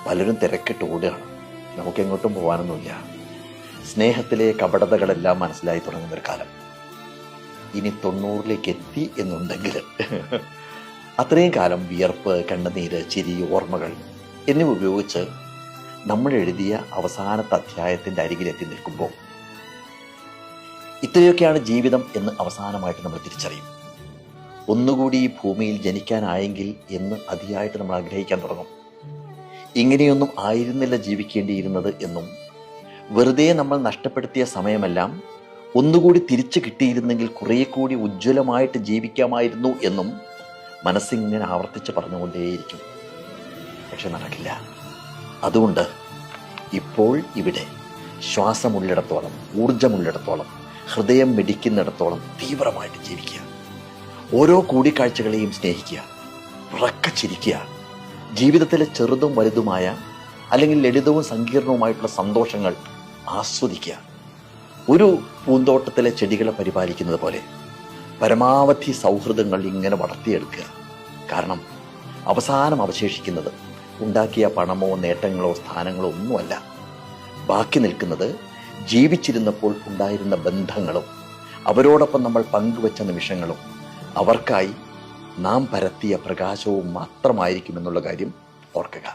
പലരും തിരക്കിട്ട് ഓടുകയാണ്. നമുക്കെങ്ങോട്ടും പോകാനൊന്നുമില്ല. സ്നേഹത്തിലെ കപടതകളെല്ലാം മനസ്സിലായി തുടങ്ങുന്നൊരു കാലം. ഇനി 90ലേക്ക് എത്തി എന്നുണ്ടെങ്കിൽ അത്രയും കാലം വിയർപ്പ്, കണ്ണുനീര്, ചിരി, ഓർമ്മകൾ എന്നിവ ഉപയോഗിച്ച് നമ്മൾ എഴുതിയ അവസാനത്തെ അധ്യായത്തിൻ്റെ അരികിലെത്തി നിൽക്കുമ്പോൾ ഇത്രയൊക്കെയാണ് ജീവിതം എന്ന് അവസാനമായിട്ട് നമ്മൾ തിരിച്ചറിയും. ഒന്നുകൂടി ഈ ഭൂമിയിൽ ജനിക്കാനായെങ്കിൽ എന്ന് അതിയായിട്ട് നമ്മൾ ആഗ്രഹിക്കാൻ തുടങ്ങും. ഇങ്ങനെയൊന്നും ആയിരുന്നില്ല ജീവിക്കേണ്ടിയിരുന്നത് എന്നും വെറുതെ നമ്മൾ നഷ്ടപ്പെടുത്തിയ സമയമെല്ലാം ഒന്നുകൂടി തിരിച്ചു കിട്ടിയിരുന്നെങ്കിൽ കുറേ കൂടി ഉജ്ജ്വലമായിട്ട് ജീവിക്കാമായിരുന്നു എന്നും മനസ്സിങ്ങനെ ആവർത്തിച്ച് പറഞ്ഞുകൊണ്ടേയിരിക്കും. പക്ഷെ നടക്കില്ല. അതുകൊണ്ട് ഇപ്പോൾ ഇവിടെ ശ്വാസമുള്ളിടത്തോളം, ഊർജമുള്ളിടത്തോളം, ഹൃദയം മിടിക്കുന്നിടത്തോളം തീവ്രമായിട്ട് ജീവിക്കുക. ഓരോ കൂടിക്കാഴ്ചകളെയും സ്നേഹിക്കുക, ഉറക്കച്ചിരിക്കുക. ജീവിതത്തിലെ ചെറുതും വലുതുമായ അല്ലെങ്കിൽ ലളിതവും സങ്കീർണവുമായിട്ടുള്ള സന്തോഷങ്ങൾ ആസ്വദിക്കുക. ഒരു പൂന്തോട്ടത്തിലെ ചെടികളെ പരിപാലിക്കുന്നത് പോലെ പരമാവധി സൗഹൃദങ്ങൾ ഇങ്ങനെ വളർത്തിയെടുക്കുക. കാരണം അവസാനം അവശേഷിക്കുന്നത് ഉണ്ടാക്കിയ പണമോ നേട്ടങ്ങളോ സ്ഥാനങ്ങളോ ഒന്നുമല്ല. ബാക്കി നിൽക്കുന്നത് ജീവിച്ചിരുന്നപ്പോൾ ഉണ്ടായിരുന്ന ബന്ധങ്ങളും അവരോടൊപ്പം നമ്മൾ പങ്കുവച്ച നിമിഷങ്ങളും അവർക്കായി നാം പരത്തിയ പ്രകാശവും മാത്രമായിരിക്കുമെന്നുള്ള കാര്യം ഓർക്കുക.